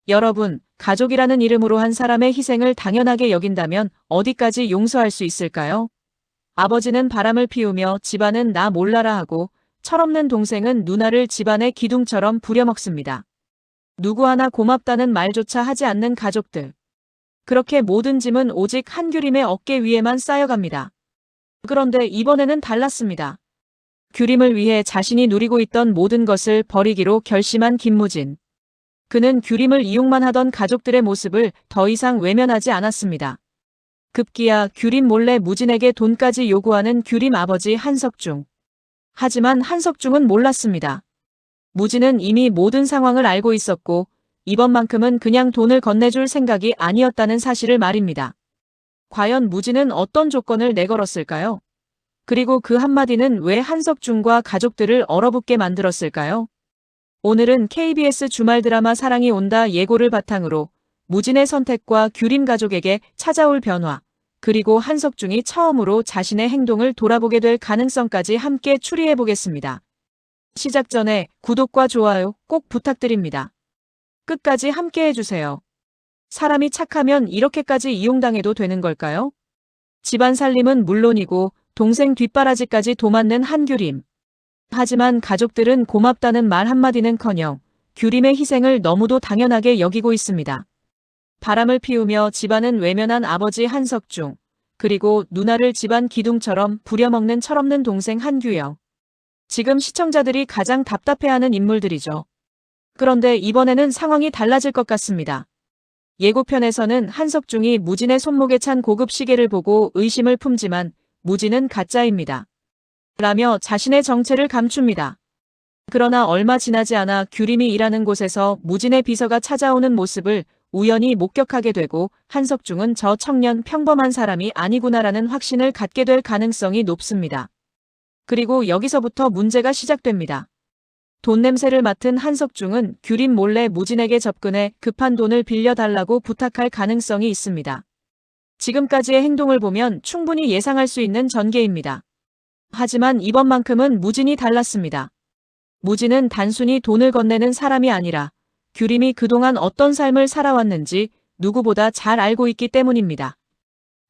여러분, 가족이라는 이름으로 한 사람의 희생을 당연하게 여긴다면 어디까지 용서할 수 있을까요? 아버지는 바람을 피우며 집안은 나 몰라라 하고 철없는 동생은 누나를 집안의 기둥처럼 부려먹습니다. 누구 하나 고맙다는 말조차 하지 않는 가족들. 그렇게 모든 짐은 오직 한규림의 어깨 위에만 쌓여갑니다. 그런데 이번에는 달랐습니다. 규림을 위해 자신이 누리고 있던 모든 것을 버리기로 결심한 김무진. 그는 규림을 이용만 하던 가족들의 모습을 더 이상 외면하지 않았습니다. 급기야 규림 몰래 무진에게 돈까지 요구하는 규림 아버지 한석중. 하지만 한석중은 몰랐습니다. 무진은 이미 모든 상황을 알고 있었고 이번만큼은 그냥 돈을 건네줄 생각이 아니었다는 사실을 말입니다. 과연 무진은 어떤 조건을 내걸었을까요? 그리고 그 한마디는 왜 한석중과 가족들을 얼어붙게 만들었을까요? 오늘은 KBS 주말 드라마 사랑이 온다 예고를 바탕으로 무진의 선택과 규림 가족에게 찾아올 변화, 그리고 한석중이 처음으로 자신의 행동을 돌아보게 될 가능성까지 함께 추리해보겠습니다. 시작 전에 구독과 좋아요 꼭 부탁드립니다. 끝까지 함께 해주세요. 사람이 착하면 이렇게까지 이용당해도 되는 걸까요? 집안 살림은 물론이고 동생 뒷바라지까지 도맡는 한규림. 하지만 가족들은 고맙다는 말 한마디는커녕 규림의 희생을 너무도 당연하게 여기고 있습니다. 바람을 피우며 집안은 외면한 아버지 한석중, 그리고 누나를 집안 기둥처럼 부려먹는 철없는 동생 한규영. 지금 시청자들이 가장 답답해하는 인물들이죠. 그런데 이번에는 상황이 달라질 것 같습니다. 예고편에서는 한석중이 무진의 손목에 찬 고급 시계를 보고 의심을 품지만 무진은 가짜입니다. 라며 자신의 정체를 감춥니다. 그러나 얼마 지나지 않아 규림이 일하는 곳에서 무진의 비서가 찾아오는 모습을 우연히 목격하게 되고 한석중은 저 청년 평범한 사람이 아니구나라는 확신을 갖게 될 가능성이 높습니다. 그리고 여기서부터 문제가 시작됩니다. 돈 냄새를 맡은 한석중은 규림 몰래 무진에게 접근해 급한 돈을 빌려달라고 부탁할 가능성이 있습니다. 지금까지의 행동을 보면 충분히 예상할 수 있는 전개입니다. 하지만 이번만큼은 무진이 달랐습니다. 무진은 단순히 돈을 건네는 사람이 아니라 규림이 그동안 어떤 삶을 살아왔는지 누구보다 잘 알고 있기 때문입니다.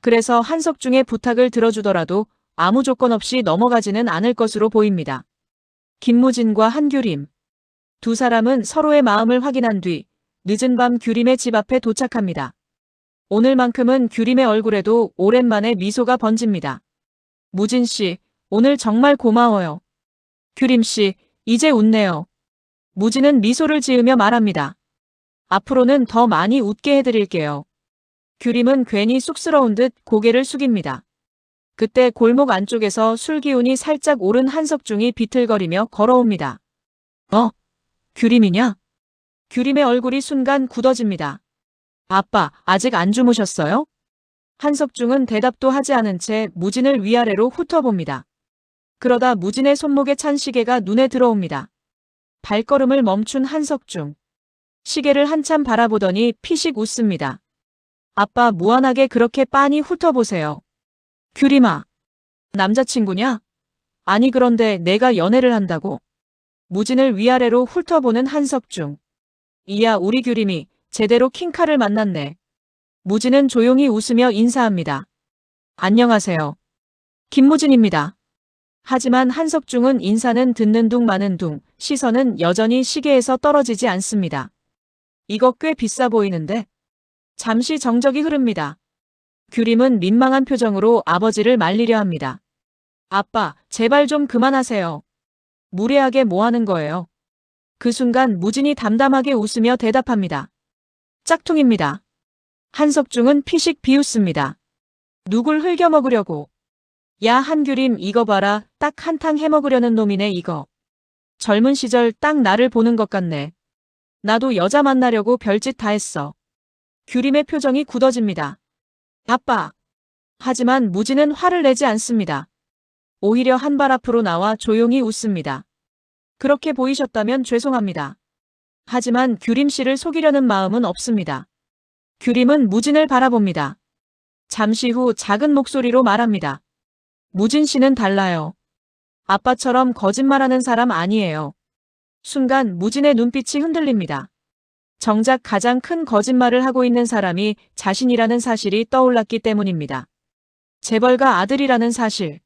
그래서 한석중의 부탁을 들어주더라도 아무 조건 없이 넘어가지는 않을 것으로 보입니다. 김무진과 한규림. 두 사람은 서로의 마음을 확인한 뒤 늦은 밤 규림의 집 앞에 도착합니다. 오늘만큼은 규림의 얼굴에도 오랜만에 미소가 번집니다. 무진 씨, 오늘 정말 고마워요. 규림 씨, 이제 웃네요. 무진은 미소를 지으며 말합니다. 앞으로는 더 많이 웃게 해드릴게요. 규림은 괜히 쑥스러운 듯 고개를 숙입니다. 그때 골목 안쪽에서 술 기운이 살짝 오른 한석중이 비틀거리며 걸어옵니다. 규림이냐? 규림의 얼굴이 순간 굳어집니다. 아빠, 아직 안 주무셨어요? 한석중은 대답도 하지 않은 채 무진을 위아래로 훑어봅니다. 그러다 무진의 손목에 찬 시계가 눈에 들어옵니다. 발걸음을 멈춘 한석중. 시계를 한참 바라보더니 피식 웃습니다. 아빠 무한하게 그렇게 빤히 훑어보세요. 규림아, 남자친구냐? 아니 그런데 내가 연애를 한다고? 무진을 위아래로 훑어보는 한석중. 이야 우리 규림이 제대로 킹카를 만났네. 무진은 조용히 웃으며 인사합니다. 안녕하세요. 김무진입니다. 하지만 한석중은 인사는 듣는 둥 마는 둥, 시선은 여전히 시계에서 떨어지지 않습니다. 이거 꽤 비싸 보이는데? 잠시 정적이 흐릅니다. 규림은 민망한 표정으로 아버지를 말리려 합니다. 아빠, 제발 좀 그만하세요. 무례하게 뭐 하는 거예요? 그 순간 무진이 담담하게 웃으며 대답합니다. 짝퉁입니다. 한석중은 피식 비웃습니다. 누굴 흘겨먹으려고. 야 한규림 이거 봐라, 딱 한탕 해먹으려는 놈이네 이거. 젊은 시절 딱 나를 보는 것 같네. 나도 여자 만나려고 별짓 다 했어. 규림의 표정이 굳어집니다. 아빠. 하지만 무진은 화를 내지 않습니다. 오히려 한 발 앞으로 나와 조용히 웃습니다. 그렇게 보이셨다면 죄송합니다. 하지만 규림 씨를 속이려는 마음은 없습니다. 규림은 무진을 바라봅니다. 잠시 후 작은 목소리로 말합니다. 무진 씨는 달라요. 아빠처럼 거짓말하는 사람 아니에요. 순간 무진의 눈빛이 흔들립니다. 정작 가장 큰 거짓말을 하고 있는 사람이 자신이라는 사실이 떠올랐기 때문입니다. 재벌가 아들이라는 사실.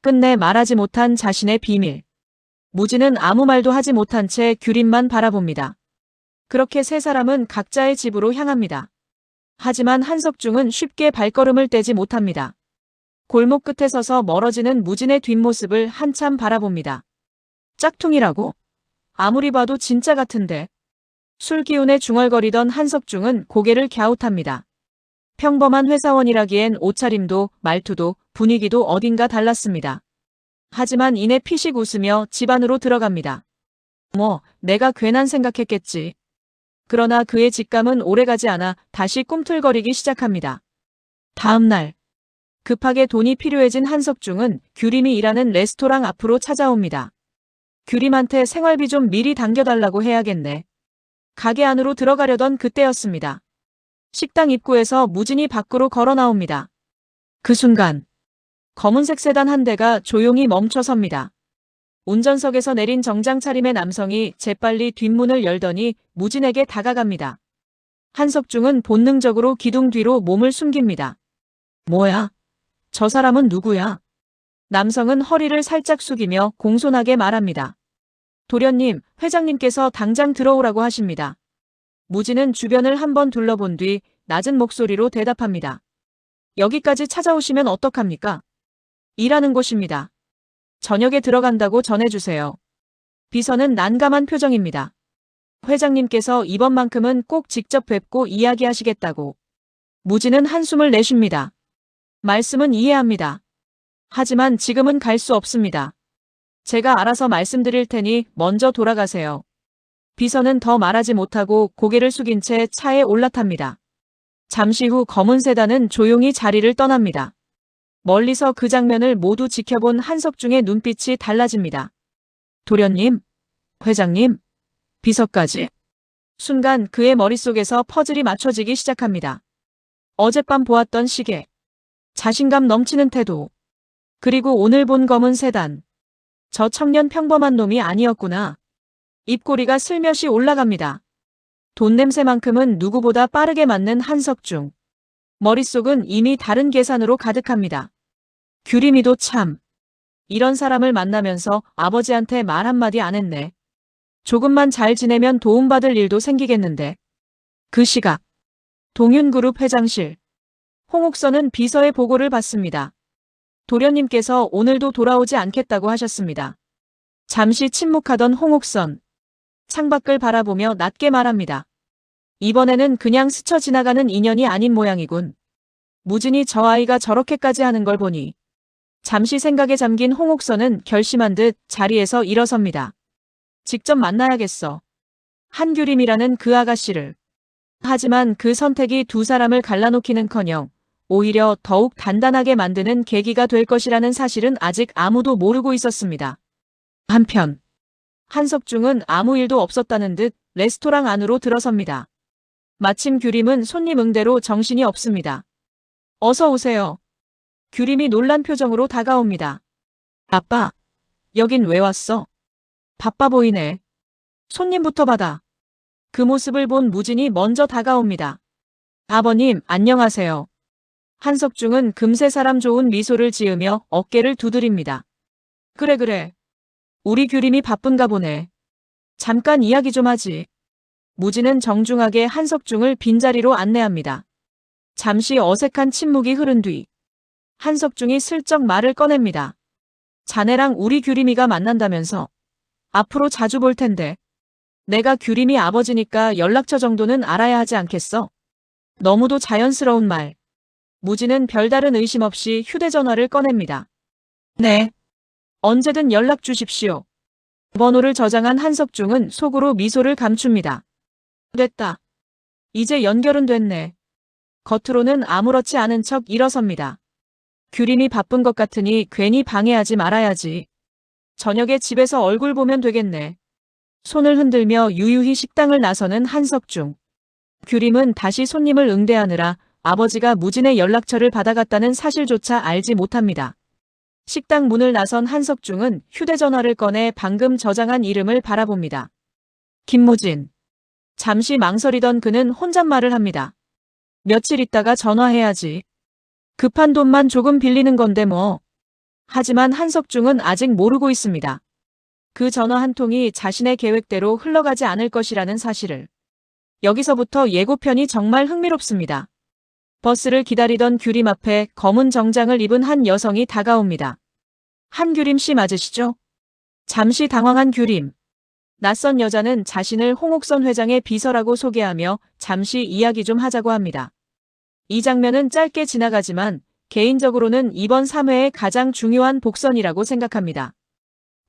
끝내 말하지 못한 자신의 비밀. 무진은 아무 말도 하지 못한 채 규림만 바라봅니다. 그렇게 세 사람은 각자의 집으로 향합니다. 하지만 한석중은 쉽게 발걸음을 떼지 못합니다. 골목 끝에 서서 멀어지는 무진의 뒷모습을 한참 바라봅니다. 짝퉁이라고? 아무리 봐도 진짜 같은데. 술 기운에 중얼거리던 한석중은 고개를 갸웃합니다. 평범한 회사원이라기엔 옷차림도 말투도 분위기도 어딘가 달랐습니다. 하지만 이내 피식 웃으며 집 안으로 들어갑니다. 내가 괜한 생각했겠지. 그러나 그의 직감은 오래가지 않아 다시 꿈틀거리기 시작합니다. 다음 날 급하게 돈이 필요해진 한석중은 규림이 일하는 레스토랑 앞으로 찾아옵니다. 규림한테 생활비 좀 미리 당겨달라고 해야겠네. 가게 안으로 들어가려던 그때였습니다. 식당 입구에서 무진이 밖으로 걸어 나옵니다. 그 순간 검은색 세단 한 대가 조용히 멈춰섭니다. 운전석에서 내린 정장 차림의 남성이 재빨리 뒷문을 열더니 무진에게 다가갑니다. 한석중은 본능적으로 기둥 뒤로 몸을 숨깁니다. 뭐야? 저 사람은 누구야? 남성은 허리를 살짝 숙이며 공손하게 말합니다. 도련님, 회장님께서 당장 들어오라고 하십니다. 무진은 주변을 한번 둘러본 뒤 낮은 목소리로 대답합니다. 여기까지 찾아오시면 어떡합니까? 일하는 곳입니다. 저녁에 들어간다고 전해주세요. 비서는 난감한 표정입니다. 회장님께서 이번만큼은 꼭 직접 뵙고 이야기하시겠다고. 무진은 한숨을 내쉽니다. 말씀은 이해합니다. 하지만 지금은 갈 수 없습니다. 제가 알아서 말씀드릴 테니 먼저 돌아가세요. 비서는 더 말하지 못하고 고개를 숙인 채 차에 올라탑니다. 잠시 후 검은 세단은 조용히 자리를 떠납니다. 멀리서 그 장면을 모두 지켜본 한석중의 눈빛이 달라집니다. 도련님, 회장님, 비서까지. 순간 그의 머릿속에서 퍼즐이 맞춰지기 시작합니다. 어젯밤 보았던 시계, 자신감 넘치는 태도, 그리고 오늘 본 검은 세단. 저 청년 평범한 놈이 아니었구나. 입꼬리가 슬며시 올라갑니다. 돈 냄새만큼은 누구보다 빠르게 맞는 한석중. 머릿속은 이미 다른 계산으로 가득합니다. 규림이도 참. 이런 사람을 만나면서 아버지한테 말 한마디 안 했네. 조금만 잘 지내면 도움받을 일도 생기겠는데. 그 시각. 동윤그룹 회장실. 홍옥선은 비서의 보고를 받습니다. 도련님께서 오늘도 돌아오지 않겠다고 하셨습니다. 잠시 침묵하던 홍옥선. 창밖을 바라보며 낮게 말합니다. 이번에는 그냥 스쳐 지나가는 인연이 아닌 모양이군. 무진이 저 아이가 저렇게까지 하는 걸 보니. 잠시 생각에 잠긴 홍옥선은 결심한 듯 자리에서 일어섭니다. 직접 만나야겠어. 한규림이라는 그 아가씨를. 하지만 그 선택이 두 사람을 갈라놓기는커녕 오히려 더욱 단단하게 만드는 계기가 될 것이라는 사실은 아직 아무도 모르고 있었습니다. 한편 한석중은 아무 일도 없었다는 듯 레스토랑 안으로 들어섭니다. 마침 규림은 손님 응대로 정신이 없습니다. 어서 오세요. 규림이 놀란 표정으로 다가옵니다. 아빠, 여긴 왜 왔어? 바빠 보이네. 손님부터 받아. 그 모습을 본 무진이 먼저 다가옵니다. 아버님, 안녕하세요. 한석중은 금세 사람 좋은 미소를 지으며 어깨를 두드립니다. 그래. 우리 규림이 바쁜가 보네. 잠깐 이야기 좀 하지. 무진은 정중하게 한석중을 빈자리로 안내합니다. 잠시 어색한 침묵이 흐른 뒤 한석중이 슬쩍 말을 꺼냅니다. 자네랑 우리 규림이가 만난다면서. 앞으로 자주 볼 텐데. 내가 규림이 아버지니까 연락처 정도는 알아야 하지 않겠어? 너무도 자연스러운 말. 무진은 별다른 의심 없이 휴대전화를 꺼냅니다. 네. 언제든 연락 주십시오. 번호를 저장한 한석중은 속으로 미소를 감춥니다. 됐다. 이제 연결은 됐네. 겉으로는 아무렇지 않은 척 일어섭니다. 규림이 바쁜 것 같으니 괜히 방해하지 말아야지. 저녁에 집에서 얼굴 보면 되겠네. 손을 흔들며 유유히 식당을 나서는 한석중. 규림은 다시 손님을 응대하느라 아버지가 무진의 연락처를 받아갔다는 사실조차 알지 못합니다. 식당 문을 나선 한석중은 휴대전화를 꺼내 방금 저장한 이름을 바라봅니다. 김무진. 잠시 망설이던 그는 혼잣말을 합니다. 며칠 있다가 전화해야지. 급한 돈만 조금 빌리는 건데 뭐. 하지만 한석중은 아직 모르고 있습니다. 그 전화 한 통이 자신의 계획대로 흘러가지 않을 것이라는 사실을. 여기서부터 예고편이 정말 흥미롭습니다. 버스를 기다리던 규림 앞에 검은 정장을 입은 한 여성이 다가옵니다. 한규림 씨 맞으시죠? 잠시 당황한 규림. 낯선 여자는 자신을 홍옥선 회장의 비서라고 소개하며 잠시 이야기 좀 하자고 합니다. 이 장면은 짧게 지나가지만 개인적으로는 이번 3회의 가장 중요한 복선이라고 생각합니다.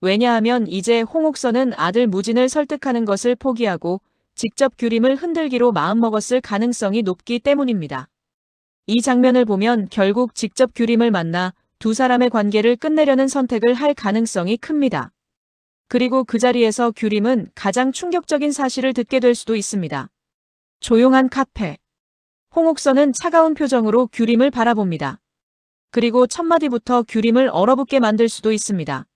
왜냐하면 이제 홍옥선은 아들 무진을 설득하는 것을 포기하고 직접 규림을 흔들기로 마음먹었을 가능성이 높기 때문입니다. 이 장면을 보면 결국 직접 규림을 만나 두 사람의 관계를 끝내려는 선택을 할 가능성이 큽니다. 그리고 그 자리에서 규림은 가장 충격적인 사실을 듣게 될 수도 있습니다. 조용한 카페. 홍옥선은 차가운 표정으로 규림을 바라봅니다. 그리고 첫 마디부터 규림을 얼어붙게 만들 수도 있습니다.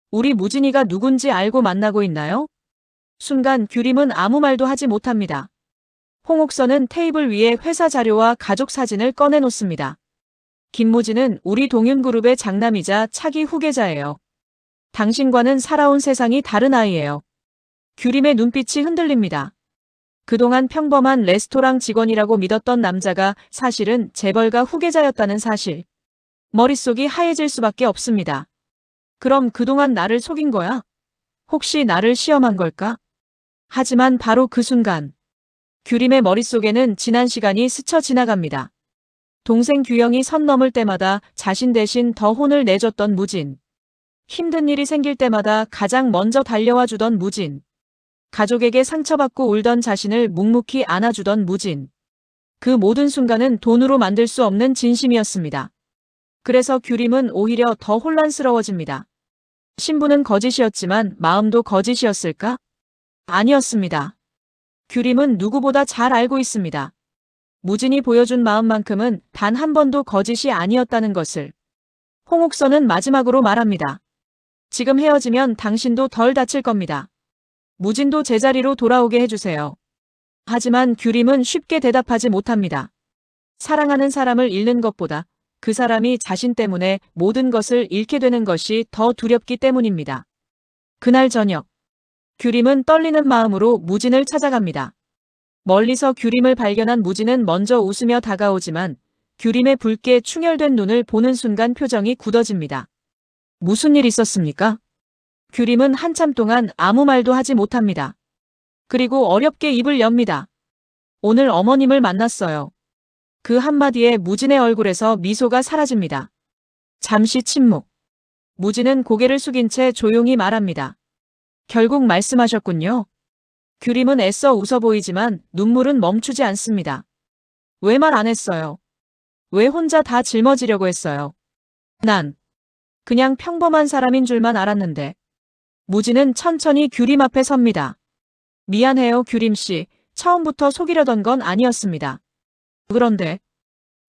우리 무진이가 누군지 알고 만나고 있나요? 순간 규림은 아무 말도 하지 못합니다. 홍옥선은 테이블 위에 회사 자료와 가족 사진을 꺼내놓습니다. 김무진은 우리 동윤그룹의 장남이자 차기 후계자예요. 당신과는 살아온 세상이 다른 아이예요. 규림의 눈빛이 흔들립니다. 그동안 평범한 레스토랑 직원이라고 믿었던 남자가 사실은 재벌가 후계자였다는 사실. 머릿속이 하얘질 수밖에 없습니다. 그럼 그동안 나를 속인 거야? 혹시 나를 시험한 걸까? 하지만 바로 그 순간 규림의 머릿속에는 지난 시간이 스쳐 지나갑니다. 동생 규영이 선 넘을 때마다 자신 대신 더 혼을 내줬던 무진. 힘든 일이 생길 때마다 가장 먼저 달려와 주던 무진. 가족에게 상처받고 울던 자신을 묵묵히 안아주던 무진. 그 모든 순간은 돈으로 만들 수 없는 진심이었습니다. 그래서 규림은 오히려 더 혼란스러워집니다. 신부는 거짓이었지만 마음도 거짓이었을까? 아니었습니다. 규림은 누구보다 잘 알고 있습니다. 무진이 보여준 마음만큼은 단 한 번도 거짓이 아니었다는 것을. 홍옥선은 마지막으로 말합니다. 지금 헤어지면 당신도 덜 다칠 겁니다. 무진도 제자리로 돌아오게 해주세요. 하지만 규림은 쉽게 대답하지 못합니다. 사랑하는 사람을 잃는 것보다 그 사람이 자신 때문에 모든 것을 잃게 되는 것이 더 두렵기 때문입니다. 그날 저녁, 규림은 떨리는 마음으로 무진을 찾아갑니다. 멀리서 규림을 발견한 무진은 먼저 웃으며 다가오지만 규림의 붉게 충혈된 눈을 보는 순간 표정이 굳어집니다. 무슨 일 있었습니까? 규림은 한참 동안 아무 말도 하지 못합니다. 그리고 어렵게 입을 엽니다. 오늘 어머님을 만났어요. 그 한마디에 무진의 얼굴에서 미소가 사라집니다. 잠시 침묵. 무진은 고개를 숙인 채 조용히 말합니다. 결국 말씀하셨군요. 규림은 애써 웃어 보이지만 눈물은 멈추지 않습니다. 왜 말 안 했어요? 왜 혼자 다 짊어지려고 했어요? 난 그냥 평범한 사람인 줄만 알았는데. 무진은 천천히 규림 앞에 섭니다. 미안해요, 규림 씨. 처음부터 속이려던 건 아니었습니다. 그런데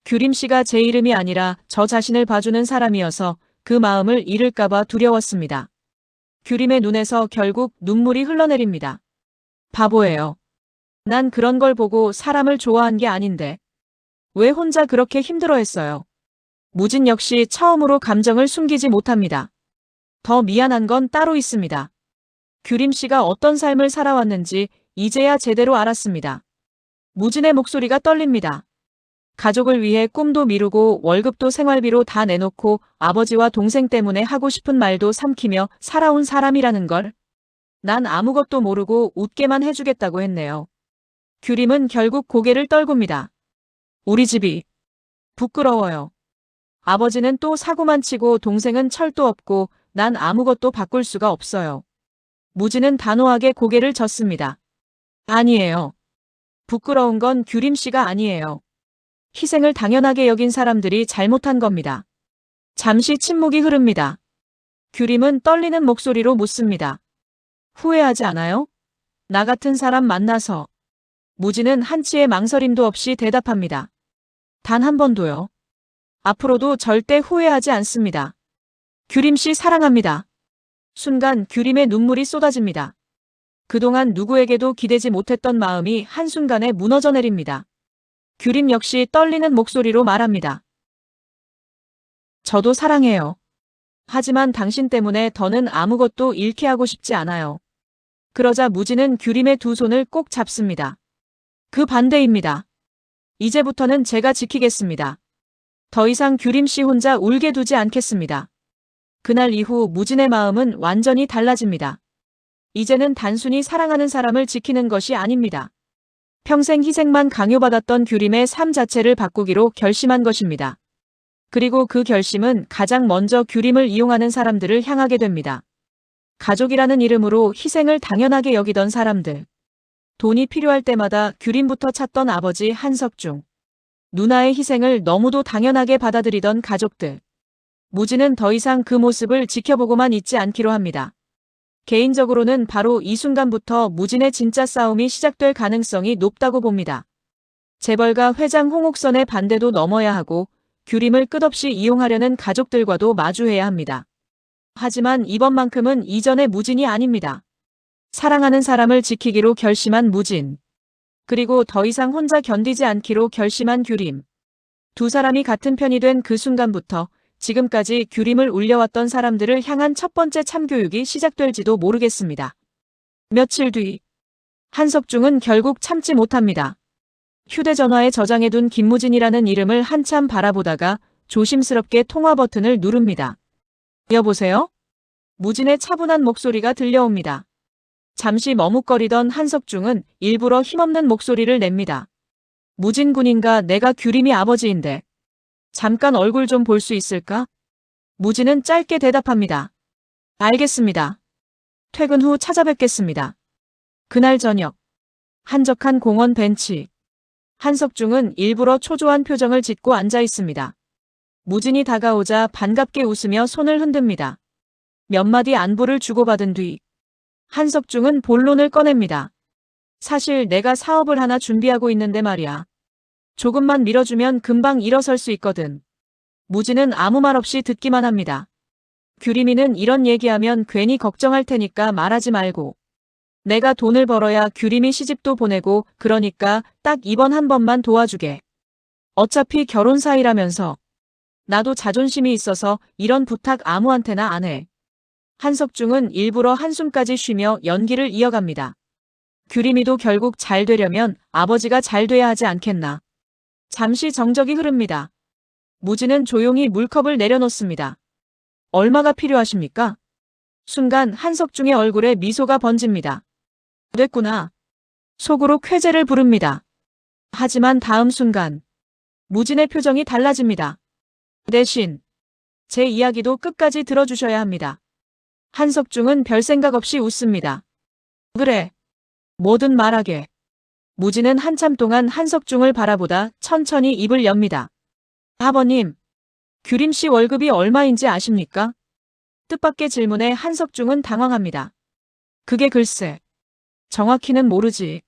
규림 씨가 제 이름이 아니라 저 자신을 봐주는 사람이어서 그 마음을 잃을까봐 두려웠습니다. 규림의 눈에서 결국 눈물이 흘러내립니다. 바보예요. 난 그런 걸 보고 사람을 좋아한 게 아닌데. 왜 혼자 그렇게 힘들어했어요? 무진 역시 처음으로 감정을 숨기지 못합니다. 더 미안한 건 따로 있습니다. 규림 씨가 어떤 삶을 살아왔는지 이제야 제대로 알았습니다. 무진의 목소리가 떨립니다. 가족을 위해 꿈도 미루고 월급도 생활비로 다 내놓고 아버지와 동생 때문에 하고 싶은 말도 삼키며 살아온 사람이라는 걸. 난 아무것도 모르고 웃게만 해주겠다고 했네요. 규림은 결국 고개를 떨굽니다. 우리 집이 부끄러워요. 아버지는 또 사고만 치고 동생은 철도 없고 난 아무것도 바꿀 수가 없어요. 무진은 단호하게 고개를 젓습니다. 아니에요. 부끄러운 건 규림 씨가 아니에요. 희생을 당연하게 여긴 사람들이 잘못한 겁니다. 잠시 침묵이 흐릅니다. 규림은 떨리는 목소리로 묻습니다. 후회하지 않아요? 나 같은 사람 만나서. 무진은 한치의 망설임도 없이 대답합니다. 단 한 번도요. 앞으로도 절대 후회하지 않습니다. 규림 씨 사랑합니다. 순간 규림의 눈물이 쏟아집니다. 그동안 누구에게도 기대지 못했던 마음이 한순간에 무너져 내립니다. 규림 역시 떨리는 목소리로 말합니다. 저도 사랑해요. 하지만 당신 때문에 더는 아무것도 잃게 하고 싶지 않아요. 그러자 무진은 규림의 두 손을 꼭 잡습니다. 그 반대입니다. 이제부터는 제가 지키겠습니다. 더 이상 규림 씨 혼자 울게 두지 않겠습니다. 그날 이후 무진의 마음은 완전히 달라집니다. 이제는 단순히 사랑하는 사람을 지키는 것이 아닙니다. 평생 희생만 강요받았던 규림의 삶 자체를 바꾸기로 결심한 것입니다. 그리고 그 결심은 가장 먼저 규림을 이용하는 사람들을 향하게 됩니다. 가족이라는 이름으로 희생을 당연하게 여기던 사람들. 돈이 필요할 때마다 규림부터 찾던 아버지 한석중. 누나의 희생을 너무도 당연하게 받아들이던 가족들. 무진은 더 이상 그 모습을 지켜보고만 있지 않기로 합니다. 개인적으로는 바로 이 순간부터 무진의 진짜 싸움이 시작될 가능성이 높다고 봅니다. 재벌가 회장 홍옥선의 반대도 넘어야 하고 규림을 끝없이 이용하려는 가족들과도 마주해야 합니다. 하지만 이번만큼은 이전의 무진이 아닙니다. 사랑하는 사람을 지키기로 결심한 무진. 그리고 더 이상 혼자 견디지 않기로 결심한 규림. 두 사람이 같은 편이 된 그 순간부터 지금까지 규림을 울려왔던 사람들을 향한 첫 번째 참교육이 시작될지도 모르겠습니다. 며칠 뒤 한석중은 결국 참지 못합니다. 휴대전화에 저장해둔 김무진이라는 이름을 한참 바라보다가 조심스럽게 통화 버튼을 누릅니다. 여보세요? 무진의 차분한 목소리가 들려옵니다. 잠시 머뭇거리던 한석중은 일부러 힘없는 목소리를 냅니다. 무진 군인가 내가 규림이 아버지인데. 잠깐 얼굴 좀 볼 수 있을까? 무진은 짧게 대답합니다. 알겠습니다. 퇴근 후 찾아뵙겠습니다. 그날 저녁. 한적한 공원 벤치. 한석중은 일부러 초조한 표정을 짓고 앉아 있습니다. 무진이 다가오자 반갑게 웃으며 손을 흔듭니다. 몇 마디 안부를 주고받은 뒤 한석중은 본론을 꺼냅니다. 사실 내가 사업을 하나 준비하고 있는데 말이야. 조금만 밀어주면 금방 일어설 수 있거든. 무진은 아무 말 없이 듣기만 합니다. 규림이는 이런 얘기하면 괜히 걱정할 테니까 말하지 말고. 내가 돈을 벌어야 규림이 시집도 보내고 그러니까 딱 이번 한 번만 도와주게. 어차피 결혼 사이라면서. 나도 자존심이 있어서 이런 부탁 아무한테나 안 해. 한석중은 일부러 한숨까지 쉬며 연기를 이어갑니다. 규림이도 결국 잘 되려면 아버지가 잘 돼야 하지 않겠나. 잠시 정적이 흐릅니다. 무진은 조용히 물컵을 내려놓습니다. 얼마가 필요하십니까? 순간 한석중의 얼굴에 미소가 번집니다. 됐구나. 속으로 쾌재를 부릅니다. 하지만 다음 순간 무진의 표정이 달라집니다. 대신 제 이야기도 끝까지 들어주셔야 합니다. 한석중은 별 생각 없이 웃습니다. 그래. 뭐든 말하게. 무진은 한참 동안 한석중을 바라보다 천천히 입을 엽니다. 아버님, 규림 씨 월급이 얼마인지 아십니까? 뜻밖의 질문에 한석중은 당황합니다. 그게 글쎄. 정확히는 모르지.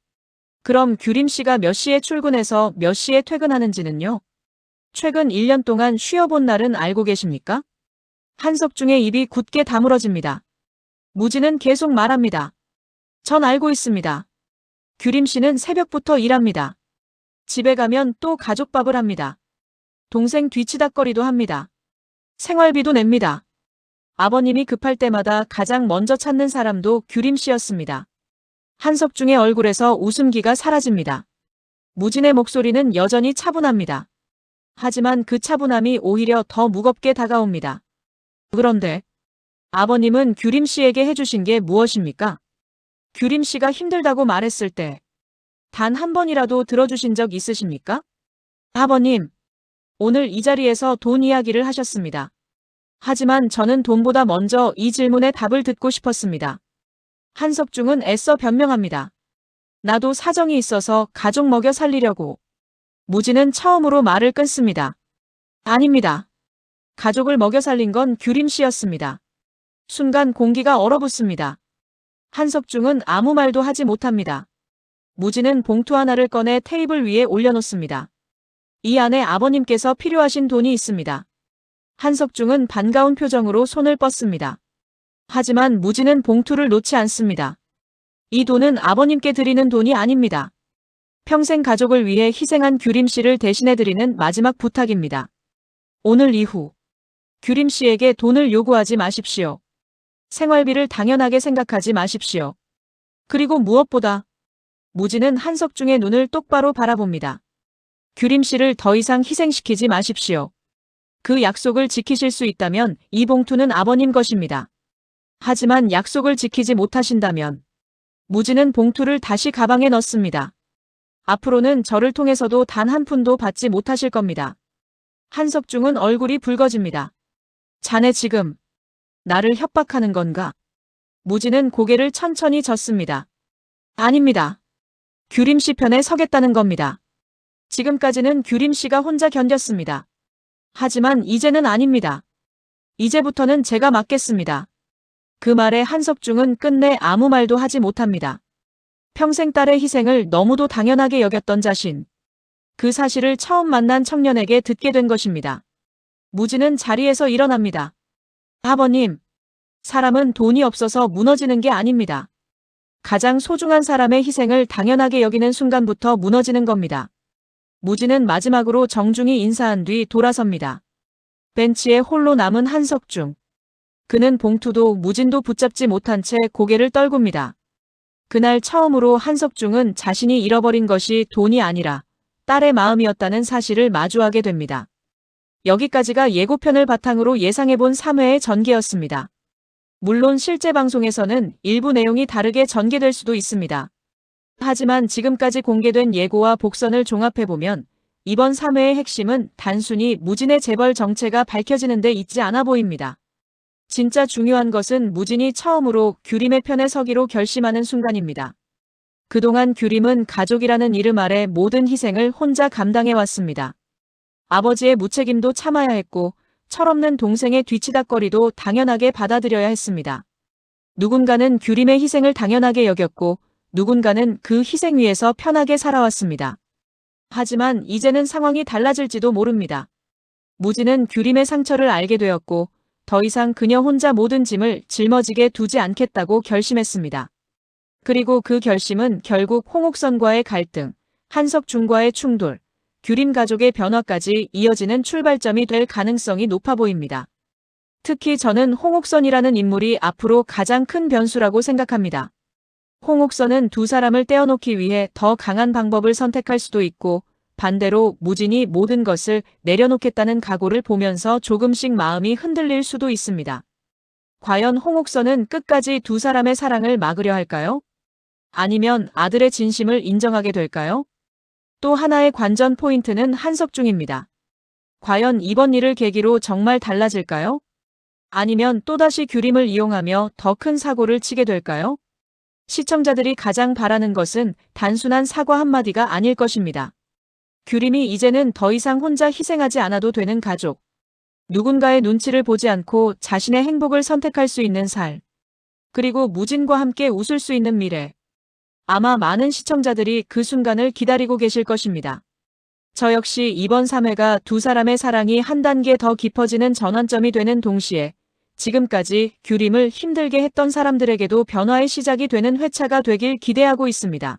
그럼 규림 씨가 몇 시에 출근해서 몇 시에 퇴근하는지는요? 최근 1년 동안 쉬어본 날은 알고 계십니까? 한석중의 입이 굳게 다물어집니다. 무진은 계속 말합니다. 전 알고 있습니다. 규림 씨는 새벽부터 일합니다. 집에 가면 또 가족밥을 합니다. 동생 뒤치다꺼리도 합니다. 생활비도 냅니다. 아버님이 급할 때마다 가장 먼저 찾는 사람도 규림 씨였습니다. 한석중의 얼굴에서 웃음기가 사라집니다. 무진의 목소리는 여전히 차분합니다. 하지만 그 차분함이 오히려 더 무겁게 다가옵니다. 그런데 아버님은 규림 씨에게 해주신 게 무엇입니까? 규림 씨가 힘들다고 말했을 때 단 한 번이라도 들어주신 적 있으십니까? 아버님, 오늘 이 자리에서 돈 이야기를 하셨습니다. 하지만 저는 돈보다 먼저 이 질문에 답을 듣고 싶었습니다. 한석중은 애써 변명합니다. 나도 사정이 있어서 가족 먹여 살리려고. 무진은 처음으로 말을 끊습니다. 아닙니다. 가족을 먹여 살린 건 규림 씨였습니다. 순간 공기가 얼어붙습니다. 한석중은 아무 말도 하지 못합니다. 무진은 봉투 하나를 꺼내 테이블 위에 올려놓습니다. 이 안에 아버님께서 필요하신 돈이 있습니다. 한석중은 반가운 표정으로 손을 뻗습니다. 하지만 무진은 봉투를 놓지 않습니다. 이 돈은 아버님께 드리는 돈이 아닙니다. 평생 가족을 위해 희생한 규림 씨를 대신해 드리는 마지막 부탁입니다. 오늘 이후 규림 씨에게 돈을 요구하지 마십시오. 생활비를 당연하게 생각하지 마십시오. 그리고 무엇보다 무진은 한석중의 눈을 똑바로 바라봅니다. 규림 씨를 더 이상 희생시키지 마십시오. 그 약속을 지키실 수 있다면 이 봉투는 아버님 것입니다. 하지만 약속을 지키지 못하신다면 무진은 봉투를 다시 가방에 넣습니다. 앞으로는 저를 통해서도 단 한 푼도 받지 못하실 겁니다. 한석중은 얼굴이 붉어집니다. 자네 지금 나를 협박하는 건가? 무진은 고개를 천천히 젓습니다. 아닙니다. 규림 씨 편에 서겠다는 겁니다. 지금까지는 규림 씨가 혼자 견뎠습니다. 하지만 이제는 아닙니다. 이제부터는 제가 맡겠습니다. 그 말에 한석중은 끝내 아무 말도 하지 못합니다. 평생 딸의 희생을 너무도 당연하게 여겼던 자신. 그 사실을 처음 만난 청년에게 듣게 된 것입니다. 무진은 자리에서 일어납니다. 아버님, 사람은 돈이 없어서 무너지는 게 아닙니다. 가장 소중한 사람의 희생을 당연하게 여기는 순간부터 무너지는 겁니다. 무진은 마지막으로 정중히 인사한 뒤 돌아섭니다. 벤치에 홀로 남은 한석중. 그는 봉투도 무진도 붙잡지 못한 채 고개를 떨굽니다. 그날 처음으로 한석중은 자신이 잃어버린 것이 돈이 아니라 딸의 마음이었다는 사실을 마주하게 됩니다. 여기까지가 예고편을 바탕으로 예상해본 3회의 전개였습니다. 물론 실제 방송에서는 일부 내용이 다르게 전개될 수도 있습니다. 하지만 지금까지 공개된 예고와 복선을 종합해보면 이번 3회의 핵심은 단순히 무진의 재벌 정체가 밝혀지는 데 있지 않아 보입니다. 진짜 중요한 것은 무진이 처음으로 규림의 편에 서기로 결심하는 순간입니다. 그동안 규림은 가족이라는 이름 아래 모든 희생을 혼자 감당해왔습니다. 아버지의 무책임도 참아야 했고 철없는 동생의 뒤치다꺼리도 당연하게 받아들여야 했습니다. 누군가는 규림의 희생을 당연하게 여겼고 누군가는 그 희생 위에서 편하게 살아왔습니다. 하지만 이제는 상황이 달라질지도 모릅니다. 무진은 규림의 상처를 알게 되었고 더 이상 그녀 혼자 모든 짐을 짊어지게 두지 않겠다고 결심했습니다. 그리고 그 결심은 결국 홍옥선과의 갈등, 한석중과의 충돌, 규림 가족의 변화까지 이어지는 출발점이 될 가능성이 높아 보입니다. 특히 저는 홍옥선이라는 인물이 앞으로 가장 큰 변수라고 생각합니다. 홍옥선은 두 사람을 떼어놓기 위해 더 강한 방법을 선택할 수도 있고 반대로 무진이 모든 것을 내려놓겠다는 각오를 보면서 조금씩 마음이 흔들릴 수도 있습니다. 과연 홍옥선은 끝까지 두 사람의 사랑을 막으려 할까요? 아니면 아들의 진심을 인정하게 될까요? 또 하나의 관전 포인트는 한석중입니다. 과연 이번 일을 계기로 정말 달라질까요? 아니면 또다시 규림을 이용하며 더 큰 사고를 치게 될까요? 시청자들이 가장 바라는 것은 단순한 사과 한마디가 아닐 것입니다. 규림이 이제는 더 이상 혼자 희생하지 않아도 되는 가족. 누군가의 눈치를 보지 않고 자신의 행복을 선택할 수 있는 삶. 그리고 무진과 함께 웃을 수 있는 미래. 아마 많은 시청자들이 그 순간을 기다리고 계실 것입니다. 저 역시 이번 3회가 두 사람의 사랑이 한 단계 더 깊어지는 전환점이 되는 동시에 지금까지 규림을 힘들게 했던 사람들에게도 변화의 시작이 되는 회차가 되길 기대하고 있습니다.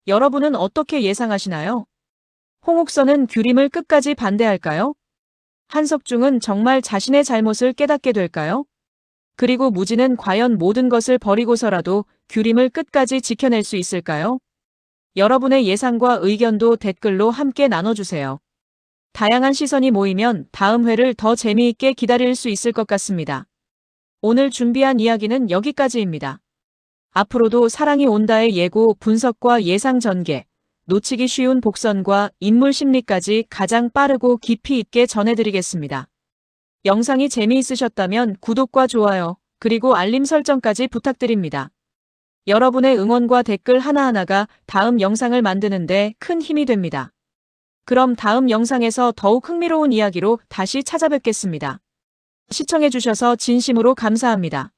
여러분은 어떻게 예상하시나요? 홍옥선은 규림을 끝까지 반대할까요? 한석중은 정말 자신의 잘못을 깨닫게 될까요? 그리고 무진은 과연 모든 것을 버리고서라도 규림을 끝까지 지켜낼 수 있을까요? 여러분의 예상과 의견도 댓글로 함께 나눠주세요. 다양한 시선이 모이면 다음 회를 더 재미있게 기다릴 수 있을 것 같습니다. 오늘 준비한 이야기는 여기까지입니다. 앞으로도 사랑이 온다의 예고, 분석과 예상 전개, 놓치기 쉬운 복선과 인물 심리까지 가장 빠르고 깊이 있게 전해드리겠습니다. 영상이 재미있으셨다면 구독과 좋아요, 그리고 알림 설정까지 부탁드립니다. 여러분의 응원과 댓글 하나하나가 다음 영상을 만드는데 큰 힘이 됩니다. 그럼 다음 영상에서 더욱 흥미로운 이야기로 다시 찾아뵙겠습니다. 시청해주셔서 진심으로 감사합니다.